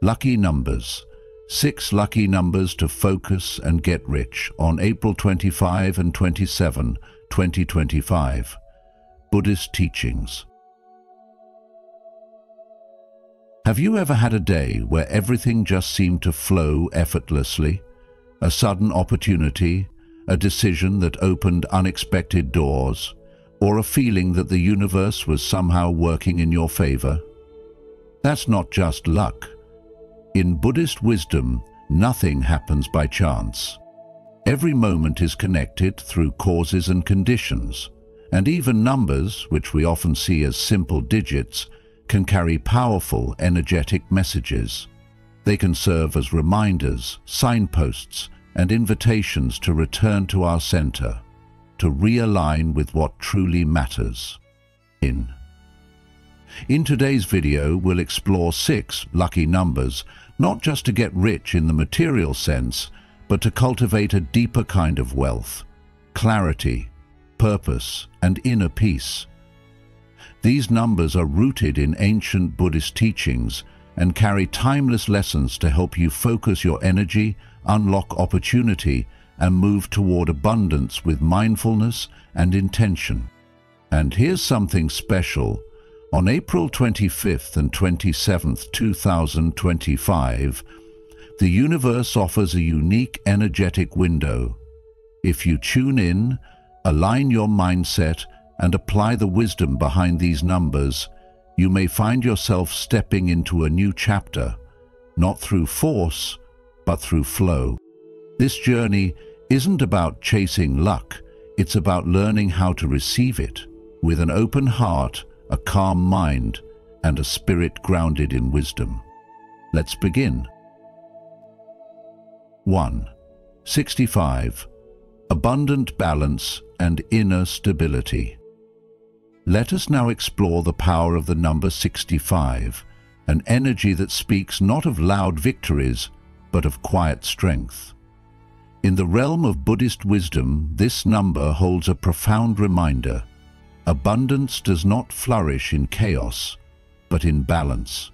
Lucky numbers. 6 lucky numbers to focus and get rich on April 25 and 27, 2025. Buddhist teachings. Have you ever had a day where everything just seemed to flow effortlessly? A sudden opportunity, a decision that opened unexpected doors, or a feeling that the universe was somehow working in your favor? That's not just luck. In Buddhist wisdom, nothing happens by chance. Every moment is connected through causes and conditions, and even numbers, which we often see as simple digits, can carry powerful, energetic messages. They can serve as reminders, signposts, and invitations to return to our center, to realign with what truly matters. In today's video, we'll explore 6 lucky numbers, not just to get rich in the material sense, but to cultivate a deeper kind of wealth, clarity, purpose, and inner peace. These numbers are rooted in ancient Buddhist teachings and carry timeless lessons to help you focus your energy, unlock opportunity, and move toward abundance with mindfulness and intention. And here's something special. On April 25th and 27th, 2025, the universe offers a unique energetic window. If you tune in, align your mindset, and apply the wisdom behind these numbers, you may find yourself stepping into a new chapter, not through force, but through flow. This journey isn't about chasing luck, it's about learning how to receive it with an open heart, a calm mind, and a spirit grounded in wisdom. Let's begin. 1. 65. Abundant balance and inner stability. Let us now explore the power of the number 65, an energy that speaks not of loud victories, but of quiet strength. In the realm of Buddhist wisdom, this number holds a profound reminder. Abundance does not flourish in chaos, but in balance.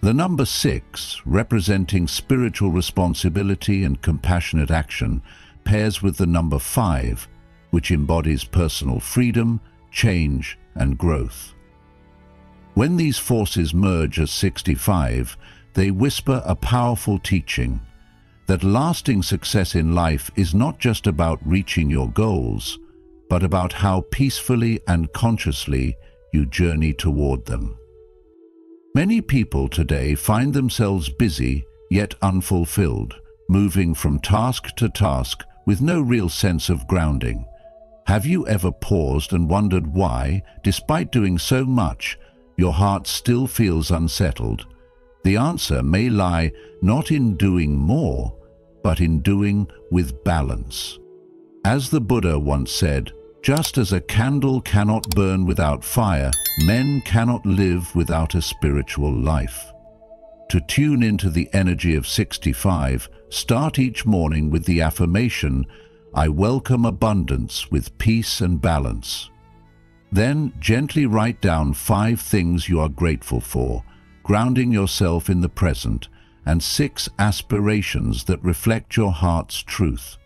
The number 6, representing spiritual responsibility and compassionate action, pairs with the number 5, which embodies personal freedom, change, and growth. When these forces merge as 65, they whisper a powerful teaching that lasting success in life is not just about reaching your goals, but about how peacefully and consciously you journey toward them. Many people today find themselves busy yet unfulfilled, moving from task to task with no real sense of grounding. Have you ever paused and wondered why, despite doing so much, your heart still feels unsettled? The answer may lie not in doing more, but in doing with balance. As the Buddha once said, just as a candle cannot burn without fire, men cannot live without a spiritual life. To tune into the energy of 65, start each morning with the affirmation, I welcome abundance with peace and balance. Then gently write down 5 things you are grateful for, grounding yourself in the present, and 6 aspirations that reflect your heart's truth.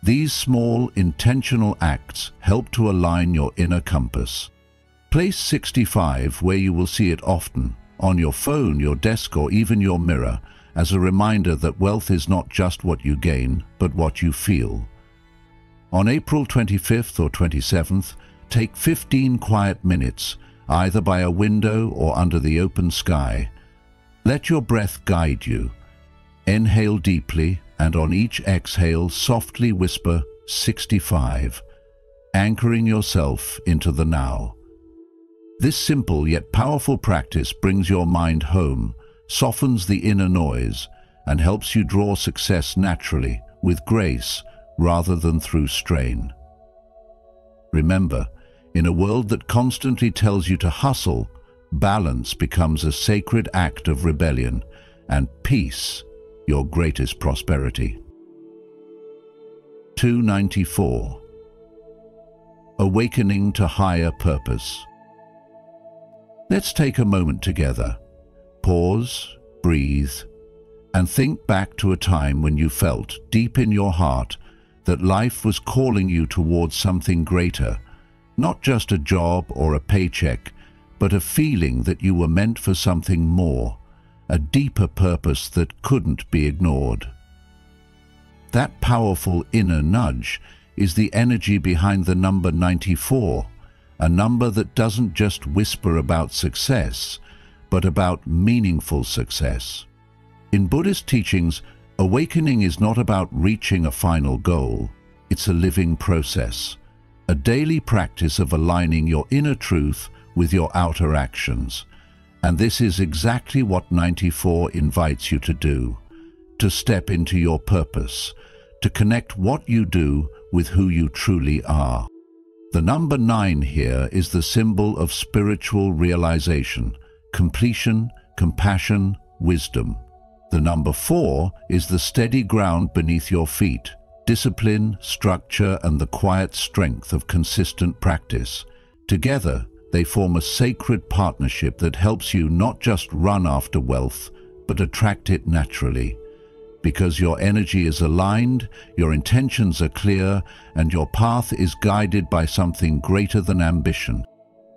These small, intentional acts help to align your inner compass. Place 65 where you will see it often, on your phone, your desk, or even your mirror, as a reminder that wealth is not just what you gain, but what you feel. On April 25th or 27th, take 15 quiet minutes, either by a window or under the open sky. Let your breath guide you. Inhale deeply, and on each exhale, softly whisper 65, anchoring yourself into the now. This simple yet powerful practice brings your mind home, softens the inner noise, and helps you draw success naturally, with grace, rather than through strain. Remember, in a world that constantly tells you to hustle, balance becomes a sacred act of rebellion, and peace, your greatest prosperity. 294. Awakening to higher purpose. Let's take a moment together. Pause, breathe, and think back to a time when you felt, deep in your heart, that life was calling you towards something greater, not just a job or a paycheck, but a feeling that you were meant for something more, a deeper purpose that couldn't be ignored. That powerful inner nudge is the energy behind the number 94, a number that doesn't just whisper about success, but about meaningful success. In Buddhist teachings, awakening is not about reaching a final goal. It's a living process, a daily practice of aligning your inner truth with your outer actions. And this is exactly what 94 invites you to do, to step into your purpose, to connect what you do with who you truly are. The number 9 here is the symbol of spiritual realization, completion, compassion, wisdom. The number 4 is the steady ground beneath your feet, discipline, structure, and the quiet strength of consistent practice. Together, they form a sacred partnership that helps you not just run after wealth, but attract it naturally. Because your energy is aligned, your intentions are clear, and your path is guided by something greater than ambition.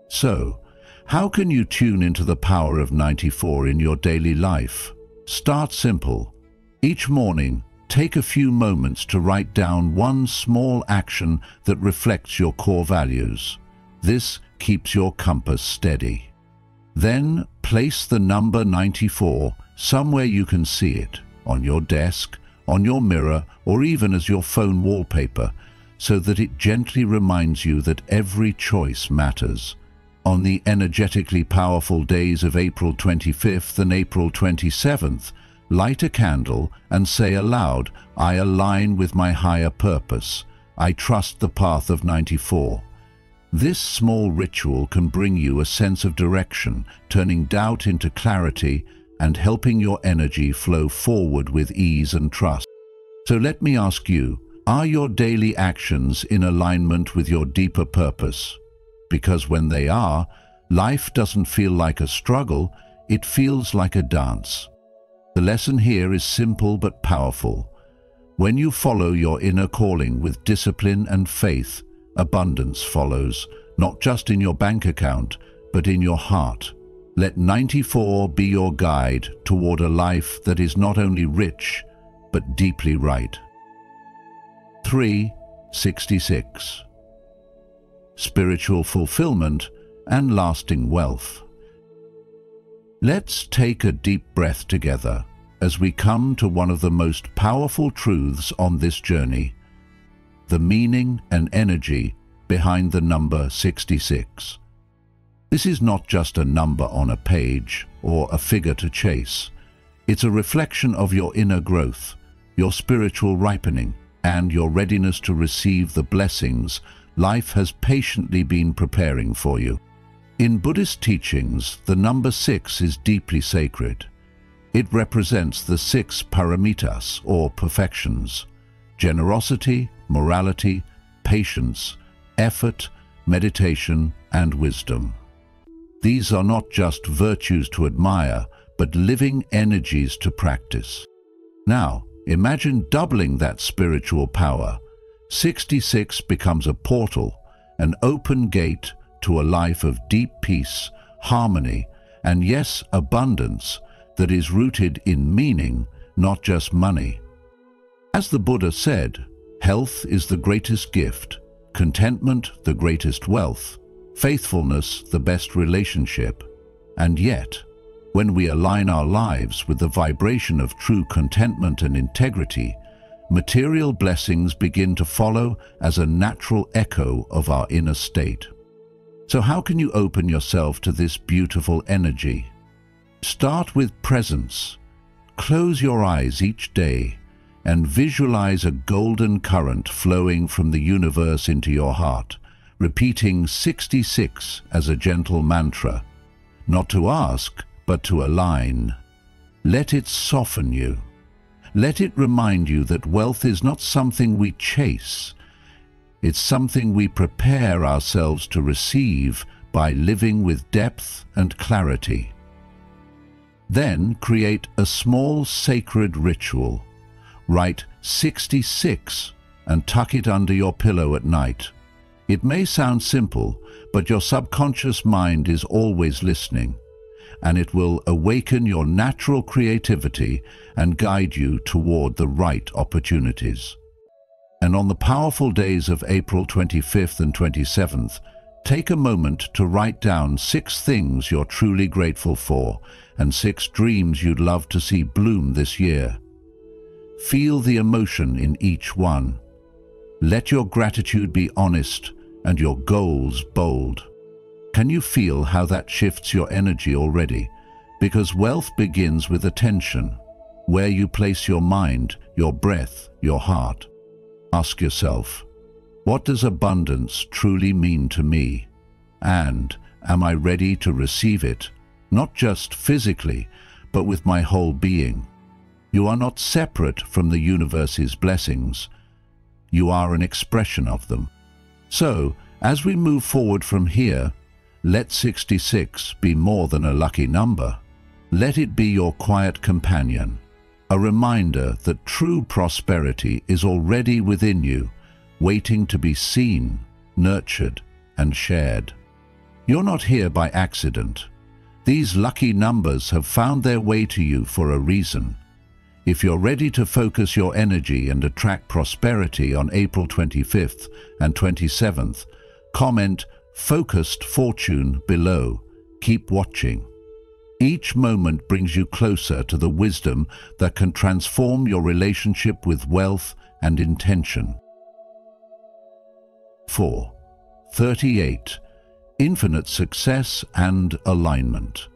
So, how can you tune into the power of 94 in your daily life? Start simple. Each morning, take a few moments to write down one small action that reflects your core values. This keeps your compass steady. Then, place the number 94 somewhere you can see it, on your desk, on your mirror, or even as your phone wallpaper, so that it gently reminds you that every choice matters. On the energetically powerful days of April 25th and April 27th, light a candle and say aloud, "I align with my higher purpose. I trust the path of 94." This small ritual can bring you a sense of direction, turning doubt into clarity and helping your energy flow forward with ease and trust. So let me ask you, are your daily actions in alignment with your deeper purpose? Because when they are, life doesn't feel like a struggle, it feels like a dance. The lesson here is simple but powerful. When you follow your inner calling with discipline and faith, abundance follows, not just in your bank account, but in your heart. Let 94 be your guide toward a life that is not only rich, but deeply right. 366. Spiritual fulfillment and lasting wealth. Let's take a deep breath together as we come to one of the most powerful truths on this journey, the meaning and energy behind the number 66. This is not just a number on a page or a figure to chase. It's a reflection of your inner growth, your spiritual ripening, and your readiness to receive the blessings life has patiently been preparing for you. In Buddhist teachings, the number 6 is deeply sacred. It represents the 6 paramitas, or perfections: generosity, morality, patience, effort, meditation, and wisdom. These are not just virtues to admire, but living energies to practice. Now, imagine doubling that spiritual power. 66 becomes a portal, an open gate to a life of deep peace, harmony, and yes, abundance that is rooted in meaning, not just money. As the Buddha said, health is the greatest gift, contentment the greatest wealth, faithfulness the best relationship. And yet, when we align our lives with the vibration of true contentment and integrity, material blessings begin to follow as a natural echo of our inner state. So how can you open yourself to this beautiful energy? Start with presence. Close your eyes each day and visualize a golden current flowing from the universe into your heart, repeating 66 as a gentle mantra, not to ask, but to align. Let it soften you. Let it remind you that wealth is not something we chase. It's something we prepare ourselves to receive by living with depth and clarity. Then create a small sacred ritual. Write 66 and tuck it under your pillow at night. It may sound simple, but your subconscious mind is always listening, and it will awaken your natural creativity and guide you toward the right opportunities. And on the powerful days of April 25th and 27th, take a moment to write down 6 things you're truly grateful for and 6 dreams you'd love to see bloom this year. Feel the emotion in each one. Let your gratitude be honest and your goals bold. Can you feel how that shifts your energy already? Because wealth begins with attention, where you place your mind, your breath, your heart. Ask yourself, what does abundance truly mean to me? And am I ready to receive it, not just physically, but with my whole being? You are not separate from the universe's blessings. You are an expression of them. So, as we move forward from here, let 66 be more than a lucky number. Let it be your quiet companion, a reminder that true prosperity is already within you, waiting to be seen, nurtured, and shared. You're not here by accident. These lucky numbers have found their way to you for a reason. If you're ready to focus your energy and attract prosperity on April 25th and 27th, comment "Focused Fortune" below. Keep watching. Each moment brings you closer to the wisdom that can transform your relationship with wealth and intention. 4. 38. Infinite success and alignment.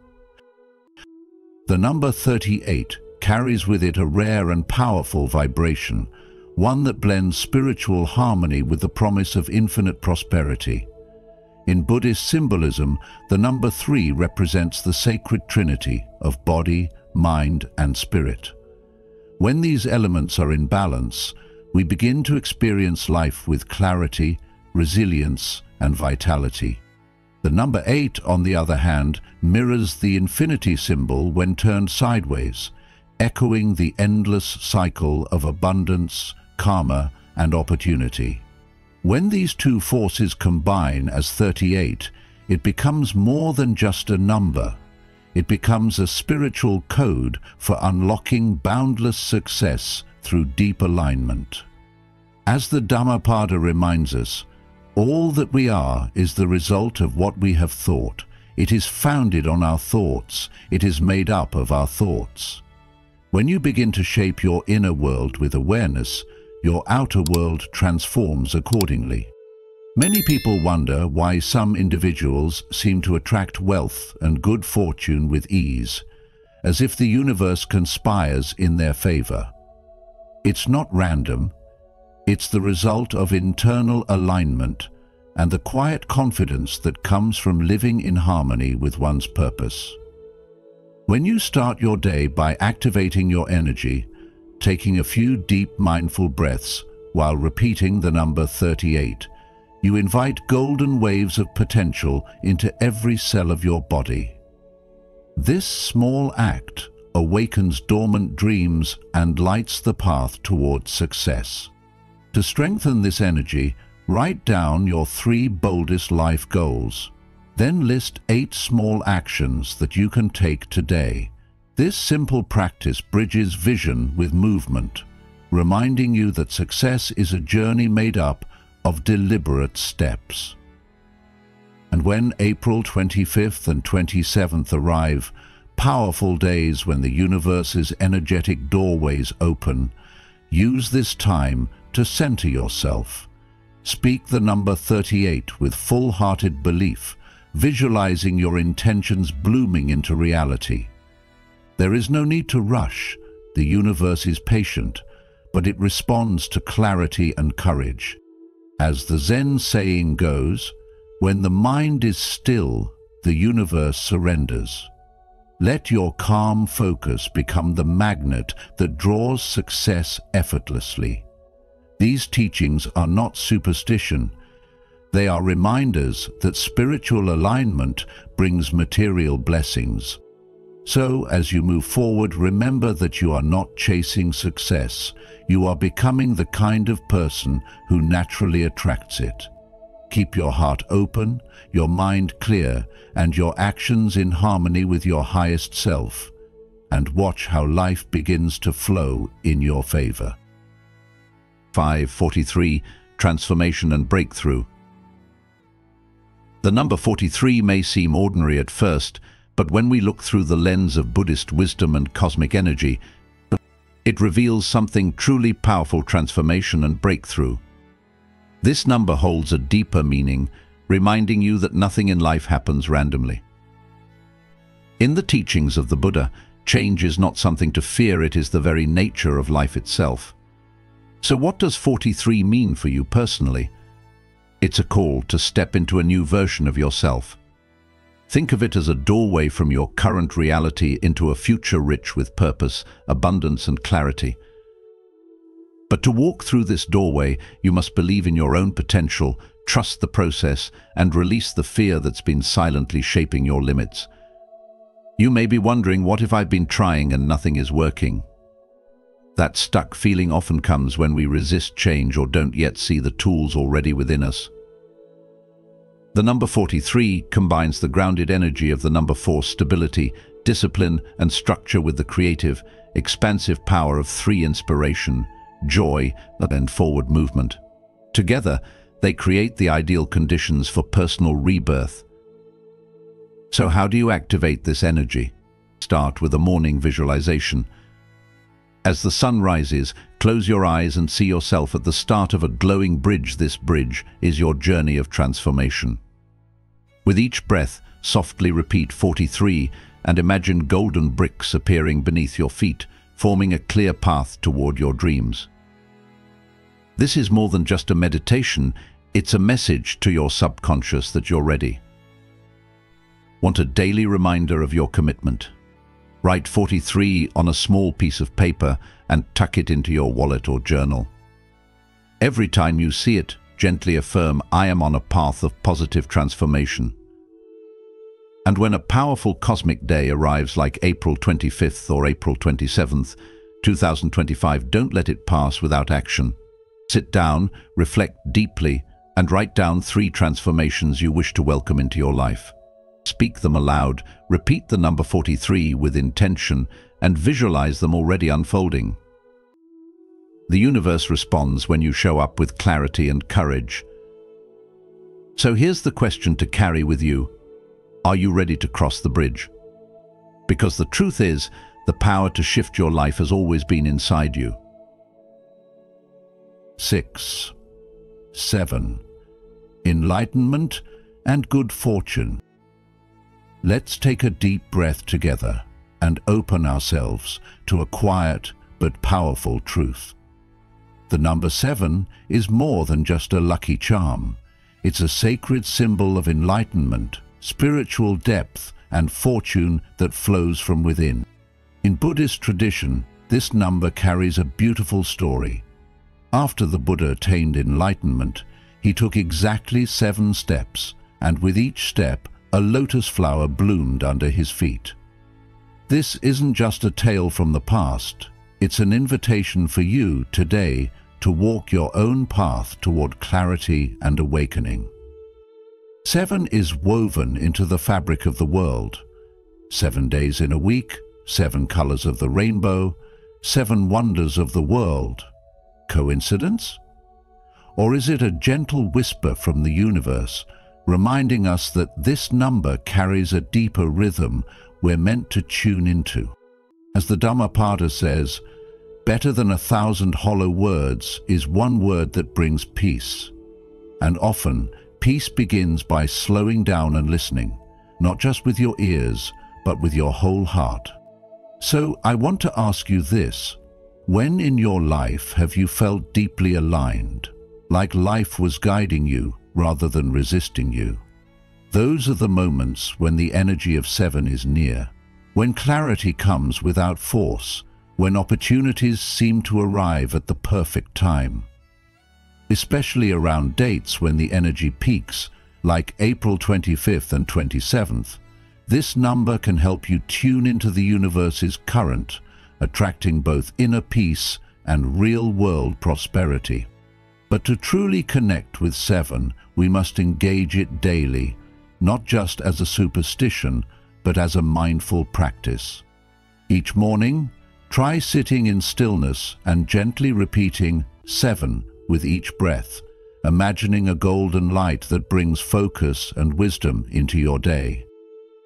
The number 38 carries with it a rare and powerful vibration, one that blends spiritual harmony with the promise of infinite prosperity. In Buddhist symbolism, the number 3 represents the sacred trinity of body, mind, and spirit. When these elements are in balance, we begin to experience life with clarity, resilience, and vitality. The number 8, on the other hand, mirrors the infinity symbol when turned sideways, echoing the endless cycle of abundance, karma, and opportunity. When these two forces combine as 38, it becomes more than just a number. It becomes a spiritual code for unlocking boundless success through deep alignment. As the Dhammapada reminds us, all that we are is the result of what we have thought. It is founded on our thoughts. It is made up of our thoughts. When you begin to shape your inner world with awareness, your outer world transforms accordingly. Many people wonder why some individuals seem to attract wealth and good fortune with ease, as if the universe conspires in their favor. It's not random. It's the result of internal alignment and the quiet confidence that comes from living in harmony with one's purpose. When you start your day by activating your energy, taking a few deep mindful breaths while repeating the number 38, you invite golden waves of potential into every cell of your body. This small act awakens dormant dreams and lights the path towards success. To strengthen this energy, write down your 3 boldest life goals. Then list 8 small actions that you can take today. This simple practice bridges vision with movement, reminding you that success is a journey made up of deliberate steps. And when April 25th and 27th arrive, powerful days when the universe's energetic doorways open, use this time to center yourself. Speak the number 38 with full-hearted belief, visualizing your intentions blooming into reality. There is no need to rush. The universe is patient, but it responds to clarity and courage. As the Zen saying goes, when the mind is still, the universe surrenders. Let your calm focus become the magnet that draws success effortlessly. These teachings are not superstition. They are reminders that spiritual alignment brings material blessings. So, as you move forward, remember that you are not chasing success. You are becoming the kind of person who naturally attracts it. Keep your heart open, your mind clear, and your actions in harmony with your highest self, and watch how life begins to flow in your favor. 543. Transformation and Breakthrough. The number 43 may seem ordinary at first, but when we look through the lens of Buddhist wisdom and cosmic energy, it reveals something truly powerful: transformation and breakthrough. This number holds a deeper meaning, reminding you that nothing in life happens randomly. In the teachings of the Buddha, change is not something to fear, it is the very nature of life itself. So what does 43 mean for you personally? It's a call to step into a new version of yourself. Think of it as a doorway from your current reality into a future rich with purpose, abundance, and clarity. But to walk through this doorway, you must believe in your own potential, trust the process, and release the fear that's been silently shaping your limits. You may be wondering, what if I've been trying and nothing is working? That stuck feeling often comes when we resist change or don't yet see the tools already within us. The number 43 combines the grounded energy of the number 4, stability, discipline, and structure, with the creative, expansive power of 3, inspiration, joy, and forward movement. Together, they create the ideal conditions for personal rebirth. So how do you activate this energy? Start with a morning visualization. As the sun rises, close your eyes and see yourself at the start of a glowing bridge. This bridge is your journey of transformation. With each breath, softly repeat 43 and imagine golden bricks appearing beneath your feet, forming a clear path toward your dreams. This is more than just a meditation, it's a message to your subconscious that you're ready. Want a daily reminder of your commitment? Write 43 on a small piece of paper and tuck it into your wallet or journal. Every time you see it, gently affirm, I am on a path of positive transformation. And when a powerful cosmic day arrives like April 25th or April 27th, 2025, don't let it pass without action. Sit down, reflect deeply, and write down 3 transformations you wish to welcome into your life. Speak them aloud, repeat the number 43 with intention, and visualize them already unfolding. The universe responds when you show up with clarity and courage. So here's the question to carry with you. Are you ready to cross the bridge? Because the truth is, the power to shift your life has always been inside you. 6. 7. Enlightenment and good fortune. Let's take a deep breath together and open ourselves to a quiet but powerful truth. The number 7 is more than just a lucky charm. It's a sacred symbol of enlightenment, spiritual depth, and fortune that flows from within. In Buddhist tradition, this number carries a beautiful story. After the Buddha attained enlightenment, he took exactly 7 steps, and with each step, a lotus flower bloomed under his feet. This isn't just a tale from the past. It's an invitation for you today to walk your own path toward clarity and awakening. 7 is woven into the fabric of the world. 7 days in a week, 7 colors of the rainbow, 7 wonders of the world. Coincidence? Or is it a gentle whisper from the universe, reminding us that this number carries a deeper rhythm we're meant to tune into? As the Dhammapada says, better than 1,000 hollow words is one word that brings peace. And often, peace begins by slowing down and listening, not just with your ears, but with your whole heart. So I want to ask you this. When in your life have you felt deeply aligned, like life was guiding you rather than resisting you? Those are the moments when the energy of 7 is near, when clarity comes without force, when opportunities seem to arrive at the perfect time. Especially around dates when the energy peaks, like April 25th and 27th, This number can help you tune into the universe's current, attracting both inner peace and real-world prosperity. But to truly connect with 7, we must engage it daily, not just as a superstition, but as a mindful practice. Each morning, try sitting in stillness and gently repeating 7 with each breath, imagining a golden light that brings focus and wisdom into your day.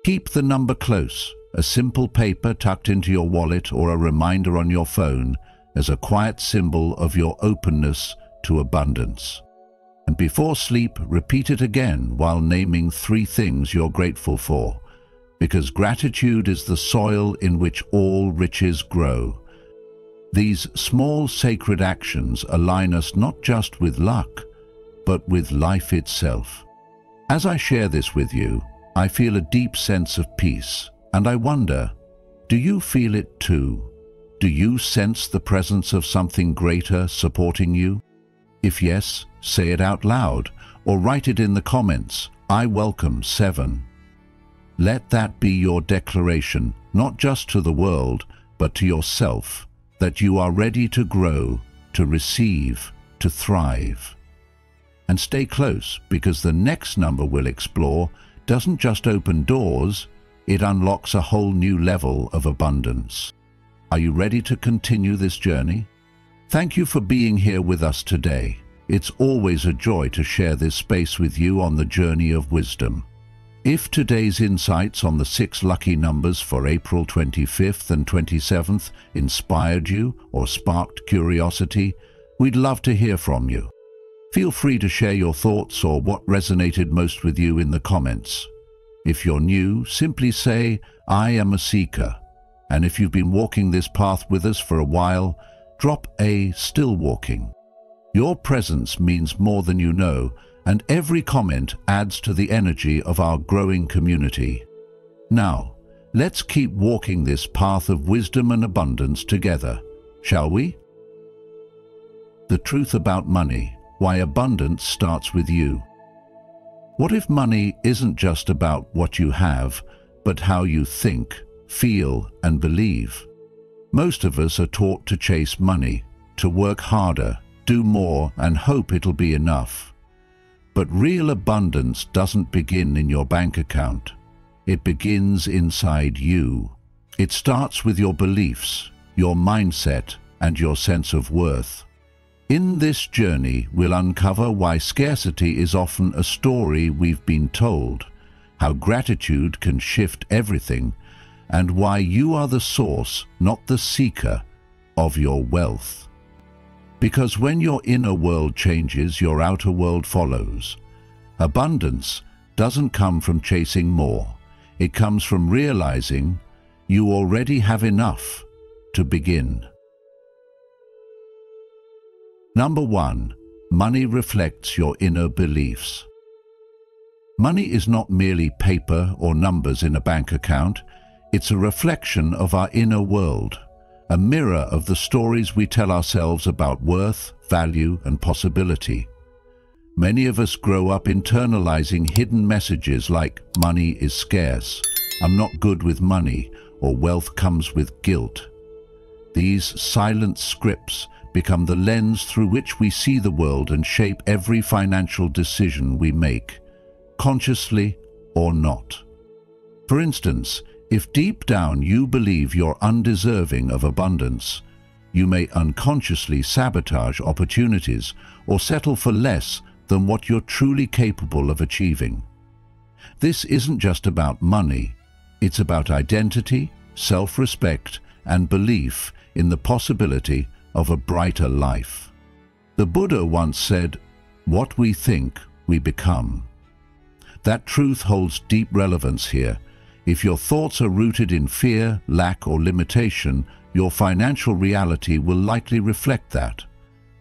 Keep the number close, a simple paper tucked into your wallet or a reminder on your phone, as a quiet symbol of your openness to abundance. And before sleep, repeat it again while naming 3 things you're grateful for, because gratitude is the soil in which all riches grow. These small sacred actions align us not just with luck, but with life itself. As I share this with you, I feel a deep sense of peace, and I wonder, do you feel it too? Do you sense the presence of something greater supporting you? If yes, say it out loud or write it in the comments. I welcome 7. Let that be your declaration, not just to the world, but to yourself, that you are ready to grow, to receive, to thrive. And stay close, because the next number we'll explore doesn't just open doors, it unlocks a whole new level of abundance. Are you ready to continue this journey? Thank you for being here with us today. It's always a joy to share this space with you on the journey of wisdom. If today's insights on the 6 lucky numbers for April 25th and 27th inspired you or sparked curiosity, we'd love to hear from you. Feel free to share your thoughts or what resonated most with you in the comments. If you're new, simply say, I am a seeker. And if you've been walking this path with us for a while, drop a still walking. Your presence means more than you know, and every comment adds to the energy of our growing community. Now, let's keep walking this path of wisdom and abundance together, shall we? The truth about money. Why abundance starts with you. What if money isn't just about what you have, but how you think, feel, and believe? Most of us are taught to chase money, to work harder, do more, and hope it'll be enough. But real abundance doesn't begin in your bank account. It begins inside you. It starts with your beliefs, your mindset, and your sense of worth. In this journey, we'll uncover why scarcity is often a story we've been told, how gratitude can shift everything, and why you are the source, not the seeker, of your wealth. Because when your inner world changes, your outer world follows. Abundance doesn't come from chasing more. It comes from realizing you already have enough to begin. Number 1. Money reflects your inner beliefs. Money is not merely paper or numbers in a bank account. It's a reflection of our inner world, a mirror of the stories we tell ourselves about worth, value, and possibility. Many of us grow up internalizing hidden messages like money is scarce, I'm not good with money, or wealth comes with guilt. These silent scripts become the lens through which we see the world and shape every financial decision we make, consciously or not. For instance, if deep down you believe you're undeserving of abundance, you may unconsciously sabotage opportunities or settle for less than what you're truly capable of achieving. This isn't just about money, it's about identity, self-respect, and belief in the possibility of a brighter life. The Buddha once said, "What we think, we become." That truth holds deep relevance here. If your thoughts are rooted in fear, lack, or limitation, your financial reality will likely reflect that.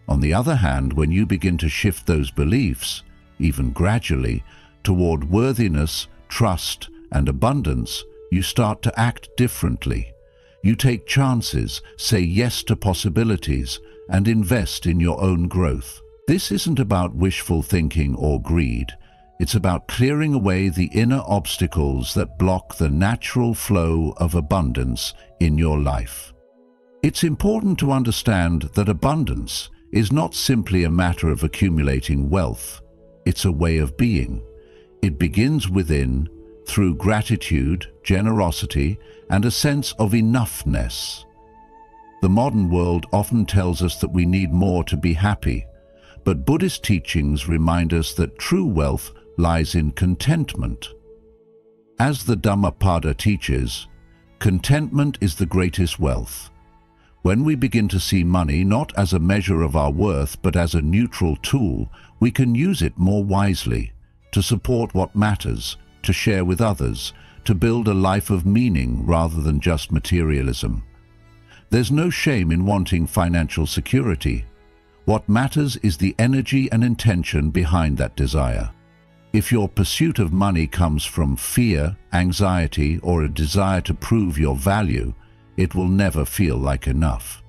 On the other hand, when you begin to shift those beliefs, even gradually, toward worthiness, trust, and abundance, you start to act differently. You take chances, say yes to possibilities, and invest in your own growth. This isn't about wishful thinking or greed. It's about clearing away the inner obstacles that block the natural flow of abundance in your life. It's important to understand that abundance is not simply a matter of accumulating wealth. It's a way of being. It begins within, through gratitude, generosity, and a sense of enoughness. The modern world often tells us that we need more to be happy, but Buddhist teachings remind us that true wealth lies in contentment. As the Dhammapada teaches, contentment is the greatest wealth. When we begin to see money not as a measure of our worth but as a neutral tool, we can use it more wisely, to support what matters, to share with others, to build a life of meaning rather than just materialism. There's no shame in wanting financial security. What matters is the energy and intention behind that desire. If your pursuit of money comes from fear, anxiety, or a desire to prove your value, it will never feel like enough.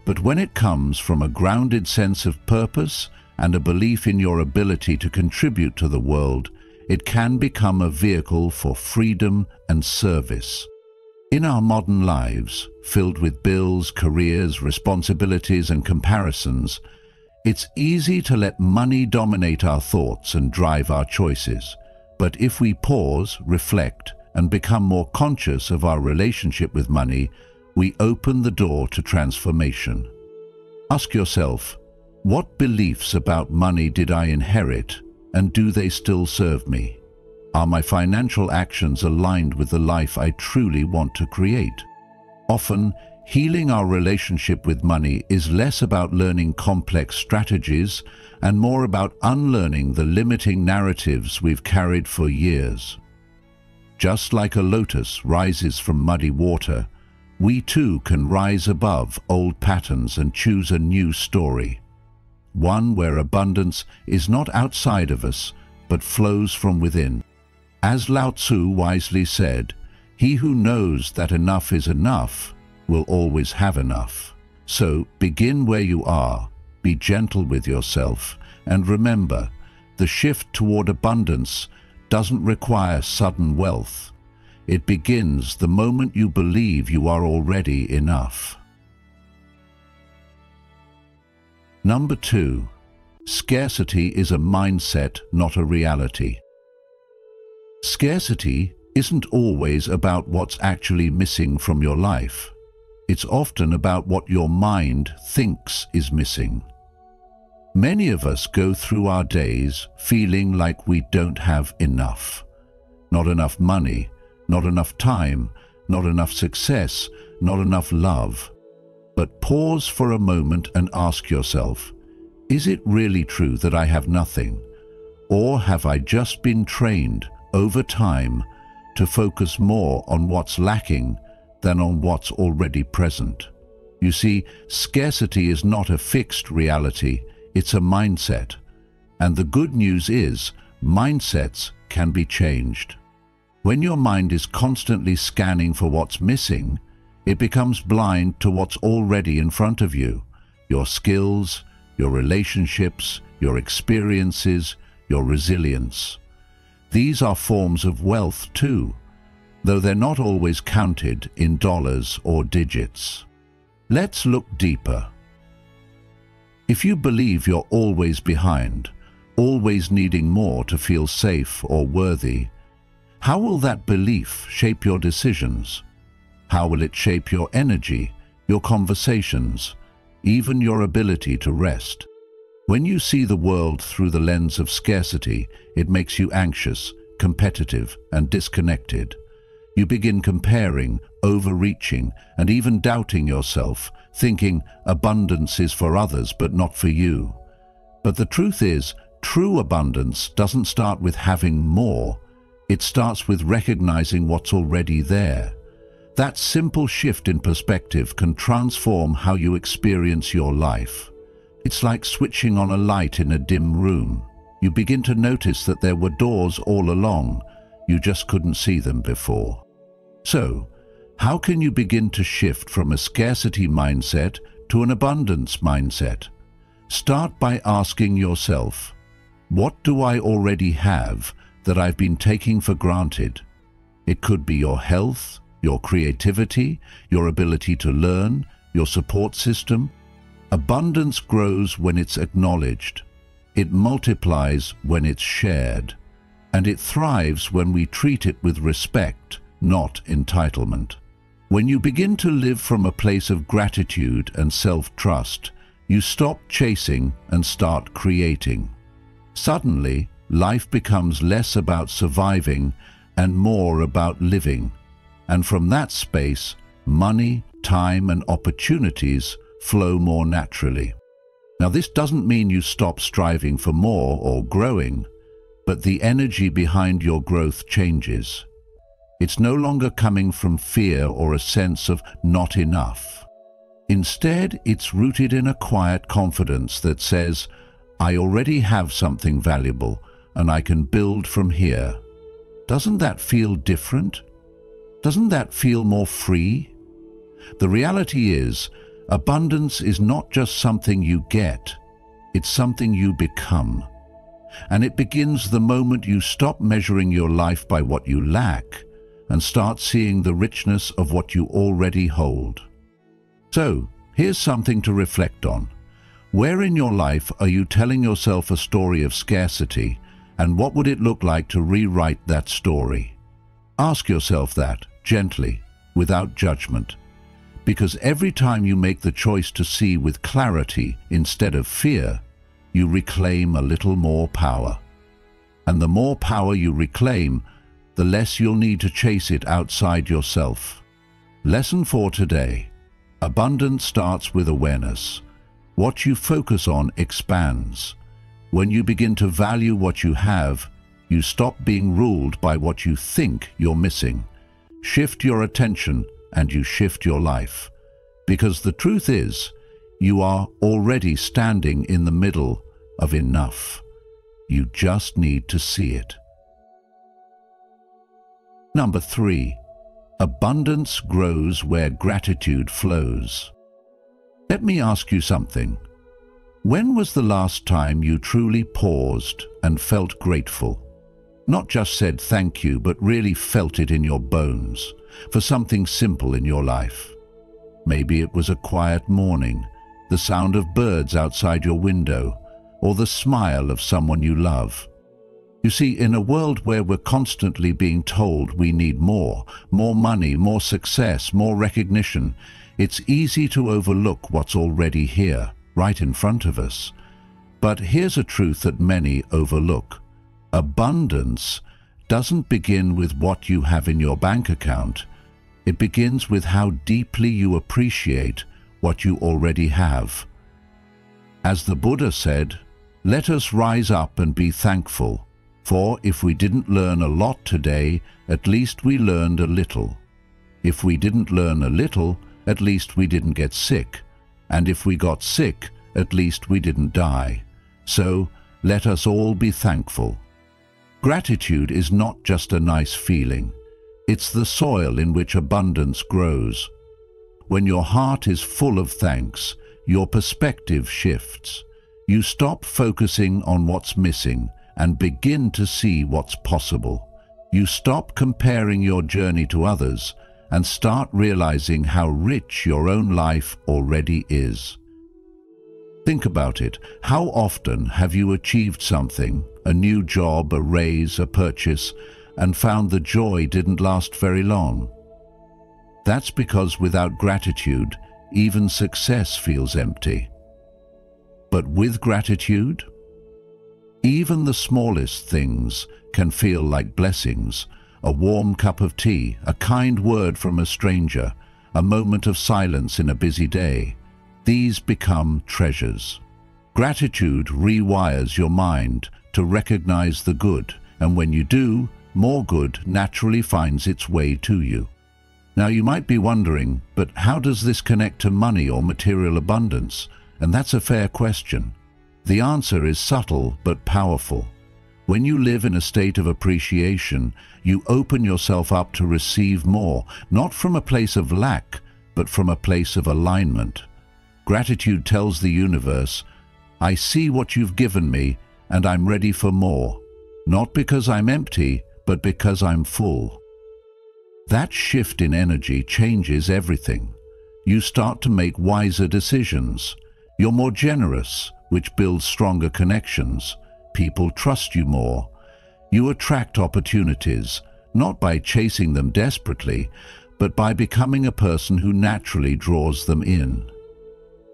But when it comes from a grounded sense of purpose and a belief in your ability to contribute to the world, it can become a vehicle for freedom and service. In our modern lives, filled with bills, careers, responsibilities, and comparisons, it's easy to let money dominate our thoughts and drive our choices. But if we pause, reflect, and become more conscious of our relationship with money, we open the door to transformation. Ask yourself, what beliefs about money did I inherit, and do they still serve me? Are my financial actions aligned with the life I truly want to create? Often, healing our relationship with money is less about learning complex strategies and more about unlearning the limiting narratives we've carried for years. Just like a lotus rises from muddy water, we too can rise above old patterns and choose a new story. One where abundance is not outside of us, but flows from within. As Lao Tzu wisely said, "He who knows that enough is enough will always have enough." So begin where you are, be gentle with yourself, and remember, the shift toward abundance doesn't require sudden wealth. It begins the moment you believe you are already enough. Number 2. Scarcity is a mindset, not a reality. Scarcity isn't always about what's actually missing from your life. It's often about what your mind thinks is missing. Many of us go through our days feeling like we don't have enough. Not enough money, not enough time, not enough success, not enough love. But pause for a moment and ask yourself, is it really true that I have nothing? Or have I just been trained over time to focus more on what's lacking than on what's already present? You see, scarcity is not a fixed reality, it's a mindset. And the good news is, mindsets can be changed. When your mind is constantly scanning for what's missing, it becomes blind to what's already in front of you. Your skills, your relationships, your experiences, your resilience. These are forms of wealth too, though they're not always counted in dollars or digits. Let's look deeper. If you believe you're always behind, always needing more to feel safe or worthy, how will that belief shape your decisions? How will it shape your energy, your conversations, even your ability to rest? When you see the world through the lens of scarcity, it makes you anxious, competitive, and disconnected. You begin comparing, overreaching, and even doubting yourself, thinking abundance is for others but not for you. But the truth is, true abundance doesn't start with having more. It starts with recognizing what's already there. That simple shift in perspective can transform how you experience your life. It's like switching on a light in a dim room. You begin to notice that there were doors all along. You just couldn't see them before. So, how can you begin to shift from a scarcity mindset to an abundance mindset? Start by asking yourself, What do I already have that I've been taking for granted? It could be your health, your creativity, your ability to learn, your support system. Abundance grows when it's acknowledged. It multiplies when it's shared. And it thrives when we treat it with respect, not entitlement. When you begin to live from a place of gratitude and self-trust, you stop chasing and start creating. Suddenly, life becomes less about surviving and more about living. And from that space, money, time, and opportunities flow more naturally. Now, this doesn't mean you stop striving for more or growing, but the energy behind your growth changes. It's no longer coming from fear or a sense of not enough. Instead, it's rooted in a quiet confidence that says, I already have something valuable and I can build from here. Doesn't that feel different? Doesn't that feel more free? The reality is, abundance is not just something you get, it's something you become. And it begins the moment you stop measuring your life by what you lack and start seeing the richness of what you already hold. So, here's something to reflect on. Where in your life are you telling yourself a story of scarcity, and what would it look like to rewrite that story? Ask yourself that, gently, without judgment. Because every time you make the choice to see with clarity instead of fear, you reclaim a little more power. And the more power you reclaim, the less you'll need to chase it outside yourself. Lesson for today. Abundance starts with awareness. What you focus on expands. When you begin to value what you have, you stop being ruled by what you think you're missing. Shift your attention and you shift your life. Because the truth is, you are already standing in the middle of enough. You just need to see it. Number 3. Abundance grows where gratitude flows. Let me ask you something. When was the last time you truly paused and felt grateful? Not just said thank you, but really felt it in your bones for something simple in your life. Maybe it was a quiet morning, the sound of birds outside your window, or the smile of someone you love. You see, in a world where we're constantly being told we need more money, more success, more recognition, it's easy to overlook what's already here, right in front of us. But here's a truth that many overlook. Abundance doesn't begin with what you have in your bank account. It begins with how deeply you appreciate what you already have. As the Buddha said, let us rise up and be thankful, for if we didn't learn a lot today, at least we learned a little. If we didn't learn a little, at least we didn't get sick. And if we got sick, at least we didn't die. So, let us all be thankful. Gratitude is not just a nice feeling. It's the soil in which abundance grows. When your heart is full of thanks, your perspective shifts. You stop focusing on what's missing and begin to see what's possible. You stop comparing your journey to others and start realizing how rich your own life already is. Think about it. How often have you achieved something, a new job, a raise, a purchase, and found the joy didn't last very long? That's because without gratitude, even success feels empty. But with gratitude, even the smallest things can feel like blessings. A warm cup of tea, a kind word from a stranger, a moment of silence in a busy day. These become treasures. Gratitude rewires your mind to recognize the good, and when you do, more good naturally finds its way to you. Now you might be wondering, but how does this connect to money or material abundance? And that's a fair question. The answer is subtle but powerful. When you live in a state of appreciation, you open yourself up to receive more, not from a place of lack, but from a place of alignment. Gratitude tells the universe, I see what you've given me, and I'm ready for more, not because I'm empty, but because I'm full. That shift in energy changes everything. You start to make wiser decisions. You're more generous, which builds stronger connections. People trust you more. You attract opportunities, not by chasing them desperately, but by becoming a person who naturally draws them in.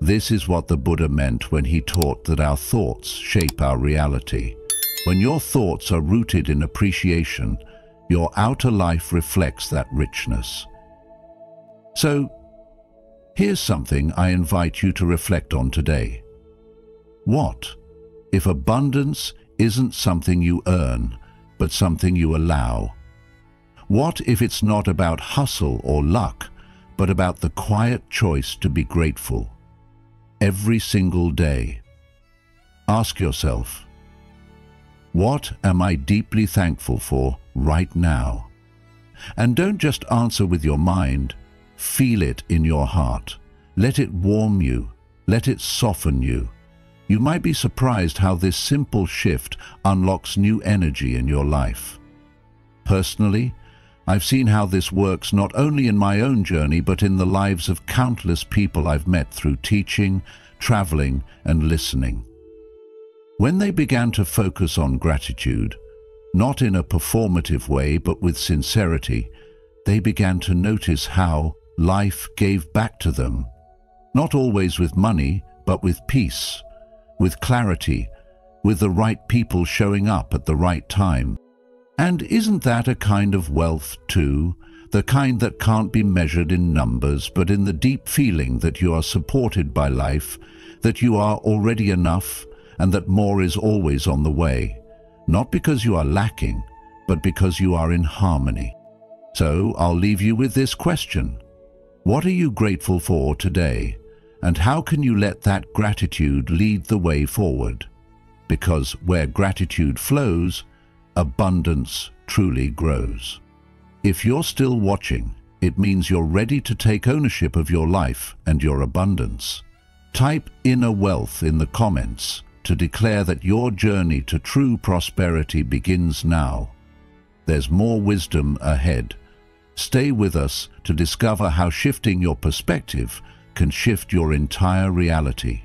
This is what the Buddha meant when he taught that our thoughts shape our reality. When your thoughts are rooted in appreciation, your outer life reflects that richness. So, here's something I invite you to reflect on today. What if abundance isn't something you earn, but something you allow? What if it's not about hustle or luck, but about the quiet choice to be grateful? Every single day. Ask yourself, what am I deeply thankful for right now? And don't just answer with your mind, feel it in your heart. Let it warm you, let it soften you. You might be surprised how this simple shift unlocks new energy in your life. Personally, I've seen how this works not only in my own journey, but in the lives of countless people I've met through teaching, traveling, and listening. When they began to focus on gratitude, not in a performative way, but with sincerity, they began to notice how life gave back to them, not always with money, but with peace, with clarity, with the right people showing up at the right time. And isn't that a kind of wealth too? The kind that can't be measured in numbers, but in the deep feeling that you are supported by life, that you are already enough, and that more is always on the way. Not because you are lacking, but because you are in harmony. So I'll leave you with this question. What are you grateful for today? And how can you let that gratitude lead the way forward? Because where gratitude flows, abundance truly grows. If you're still watching, it means you're ready to take ownership of your life and your abundance. Type inner wealth in the comments to declare that your journey to true prosperity begins now. There's more wisdom ahead. Stay with us to discover how shifting your perspective can shift your entire reality.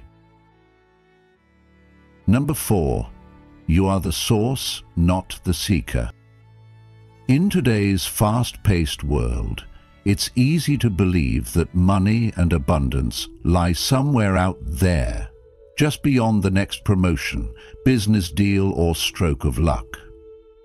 Number 4. You are the source, not the seeker. In today's fast-paced world, it's easy to believe that money and abundance lie somewhere out there, just beyond the next promotion, business deal, or stroke of luck.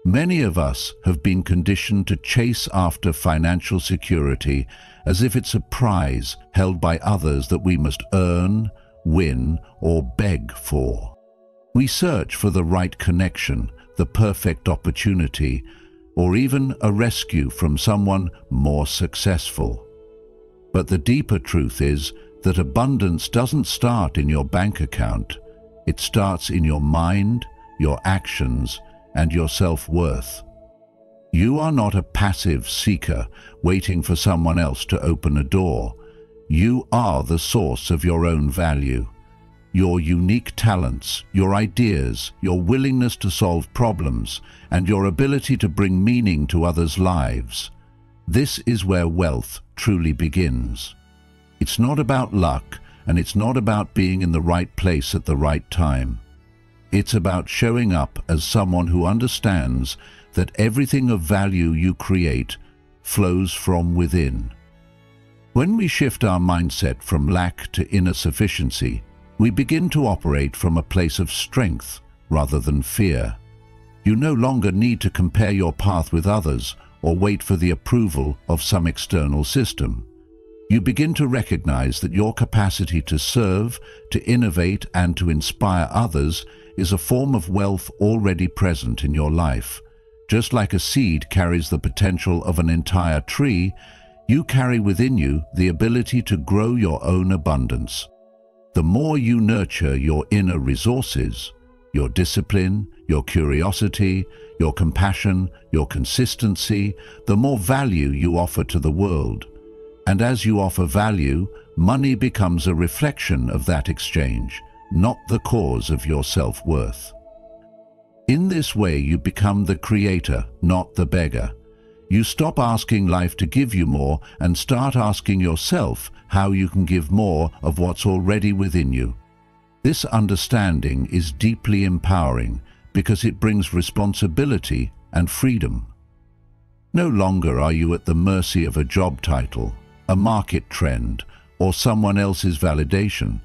Many of us have been conditioned to chase after financial security as if it's a prize held by others that we must earn, win, or beg for. We search for the right connection, the perfect opportunity, or even a rescue from someone more successful. But the deeper truth is that abundance doesn't start in your bank account. It starts in your mind, your actions, and your self-worth. You are not a passive seeker waiting for someone else to open a door. You are the source of your own value. Your unique talents, your ideas, your willingness to solve problems, and your ability to bring meaning to others' lives. This is where wealth truly begins. It's not about luck, and it's not about being in the right place at the right time. It's about showing up as someone who understands that everything of value you create flows from within. When we shift our mindset from lack to inner sufficiency, we begin to operate from a place of strength rather than fear. You no longer need to compare your path with others or wait for the approval of some external system. You begin to recognize that your capacity to serve, to innovate, and to inspire others is a form of wealth already present in your life. Just like a seed carries the potential of an entire tree, you carry within you the ability to grow your own abundance. The more you nurture your inner resources, your discipline, your curiosity, your compassion, your consistency, the more value you offer to the world. And as you offer value, money becomes a reflection of that exchange, not the cause of your self-worth. In this way, you become the creator, not the beggar. You stop asking life to give you more and start asking yourself how you can give more of what's already within you. This understanding is deeply empowering because it brings responsibility and freedom. No longer are you at the mercy of a job title, a market trend, or someone else's validation.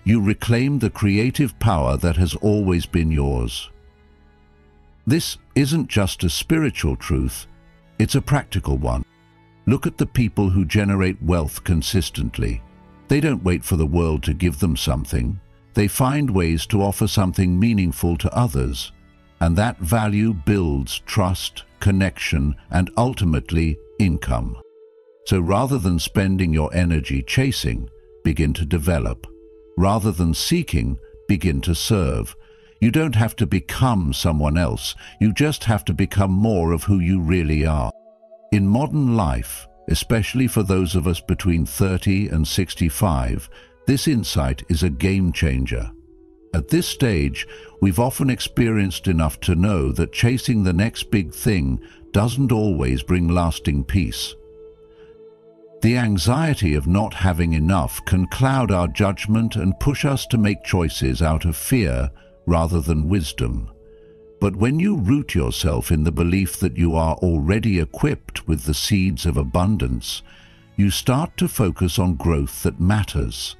You reclaim the creative power that has always been yours. This isn't just a spiritual truth, it's a practical one. Look at the people who generate wealth consistently. They don't wait for the world to give them something. They find ways to offer something meaningful to others, and that value builds trust, connection, and ultimately income. So rather than spending your energy chasing, begin to develop. Rather than seeking, begin to serve. You don't have to become someone else, you just have to become more of who you really are. In modern life, especially for those of us between 30 and 65, this insight is a game changer. At this stage, we've often experienced enough to know that chasing the next big thing doesn't always bring lasting peace. The anxiety of not having enough can cloud our judgment and push us to make choices out of fear rather than wisdom. But when you root yourself in the belief that you are already equipped with the seeds of abundance, you start to focus on growth that matters.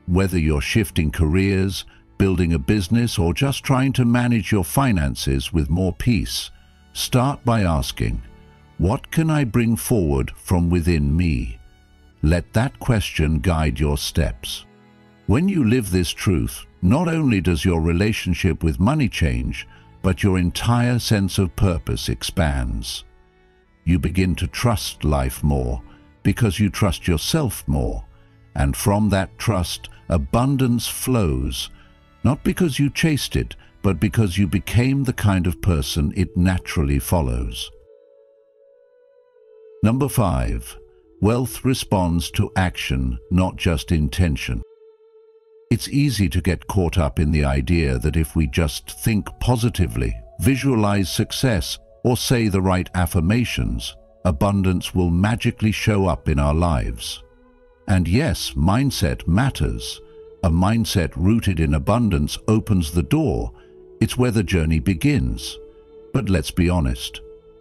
Whether you're shifting careers, building a business, or just trying to manage your finances with more peace, start by asking, what can I bring forward from within me? Let that question guide your steps. When you live this truth, not only does your relationship with money change, but your entire sense of purpose expands. You begin to trust life more because you trust yourself more, and from that trust, abundance flows, not because you chased it, but because you became the kind of person it naturally follows. Number 5. Wealth responds to action, not just intention. It's easy to get caught up in the idea that if we just think positively, visualize success, or say the right affirmations, abundance will magically show up in our lives. And yes, mindset matters. A mindset rooted in abundance opens the door. It's where the journey begins. But let's be honest,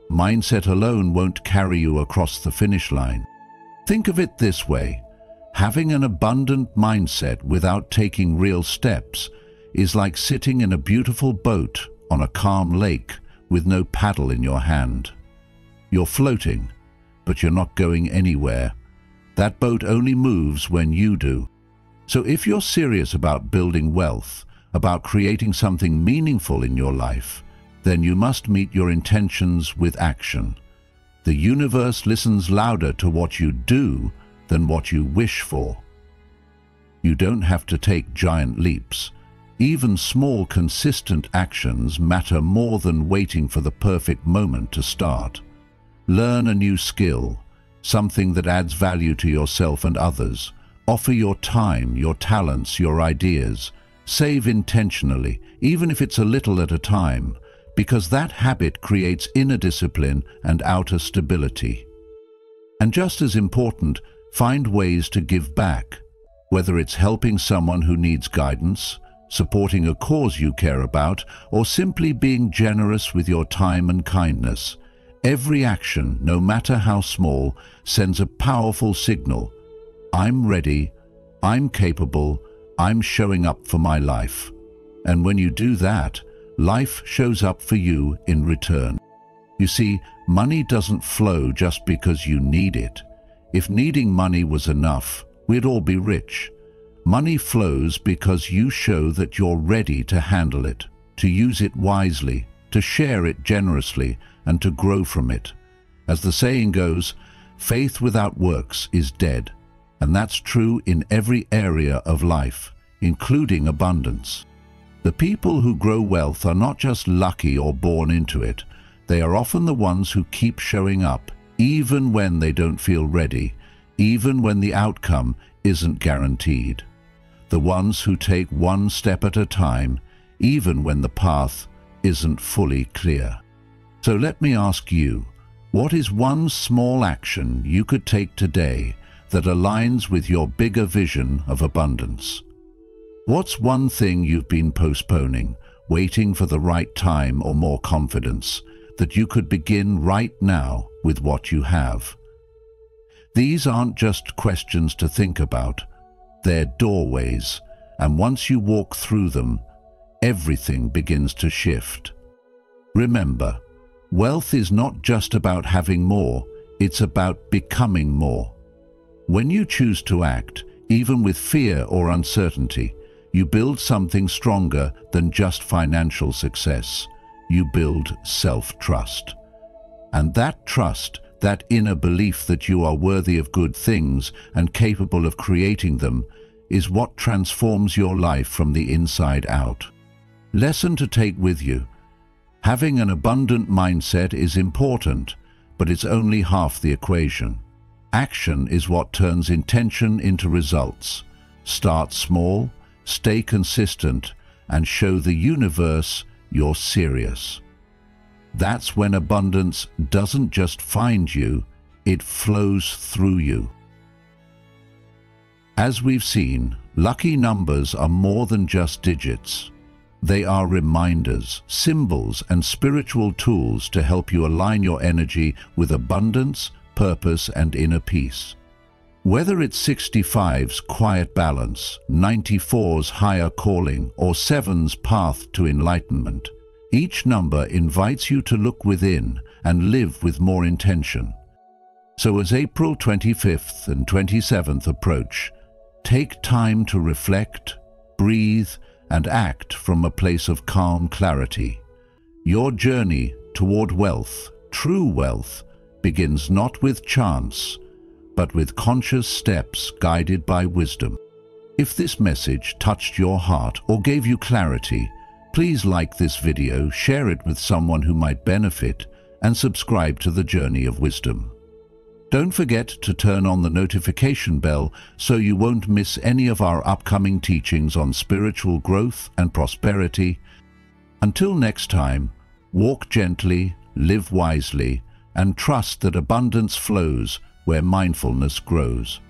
mindset alone won't carry you across the finish line. Think of it this way. Having an abundant mindset without taking real steps is like sitting in a beautiful boat on a calm lake with no paddle in your hand. You're floating, but you're not going anywhere. That boat only moves when you do. So if you're serious about building wealth, about creating something meaningful in your life, then you must meet your intentions with action. The universe listens louder to what you do than what you wish for. You don't have to take giant leaps. Even small, consistent actions matter more than waiting for the perfect moment to start. Learn a new skill, something that adds value to yourself and others. Offer your time, your talents, your ideas. Save intentionally, even if it's a little at a time, because that habit creates inner discipline and outer stability. And just as important, find ways to give back, whether it's helping someone who needs guidance, supporting a cause you care about, or simply being generous with your time and kindness. Every action, no matter how small, sends a powerful signal. I'm ready, I'm capable, I'm showing up for my life. And when you do that, life shows up for you in return. You see, money doesn't flow just because you need it. If needing money was enough, we'd all be rich. Money flows because you show that you're ready to handle it, to use it wisely, to share it generously, and to grow from it. As the saying goes, faith without works is dead. And that's true in every area of life, including abundance. The people who grow wealth are not just lucky or born into it. They are often the ones who keep showing up, even when they don't feel ready, even when the outcome isn't guaranteed. The ones who take one step at a time, even when the path isn't fully clear. So let me ask you, what is one small action you could take today that aligns with your bigger vision of abundance? What's one thing you've been postponing, waiting for the right time or more confidence, that you could begin right now with what you have? These aren't just questions to think about, they're doorways, and once you walk through them, everything begins to shift. Remember, wealth is not just about having more, it's about becoming more. When you choose to act, even with fear or uncertainty, you build something stronger than just financial success. You build self-trust. And that trust, that inner belief that you are worthy of good things and capable of creating them, is what transforms your life from the inside out. Lesson to take with you. Having an abundant mindset is important, but it's only half the equation. Action is what turns intention into results. Start small, stay consistent, and show the universe you're serious. That's when abundance doesn't just find you, it flows through you. As we've seen, lucky numbers are more than just digits. They are reminders, symbols, and spiritual tools to help you align your energy with abundance, purpose, and inner peace. Whether it's 65's quiet balance, 94's higher calling, or 7's path to enlightenment, each number invites you to look within and live with more intention. So as April 25th and 27th approach, take time to reflect, breathe, and act from a place of calm clarity. Your journey toward wealth, true wealth, begins not with chance, but with conscious steps guided by wisdom. If this message touched your heart or gave you clarity, please like this video, share it with someone who might benefit, and subscribe to the Journey of Wisdom. Don't forget to turn on the notification bell so you won't miss any of our upcoming teachings on spiritual growth and prosperity. Until next time, walk gently, live wisely, and trust that abundance flows where mindfulness grows.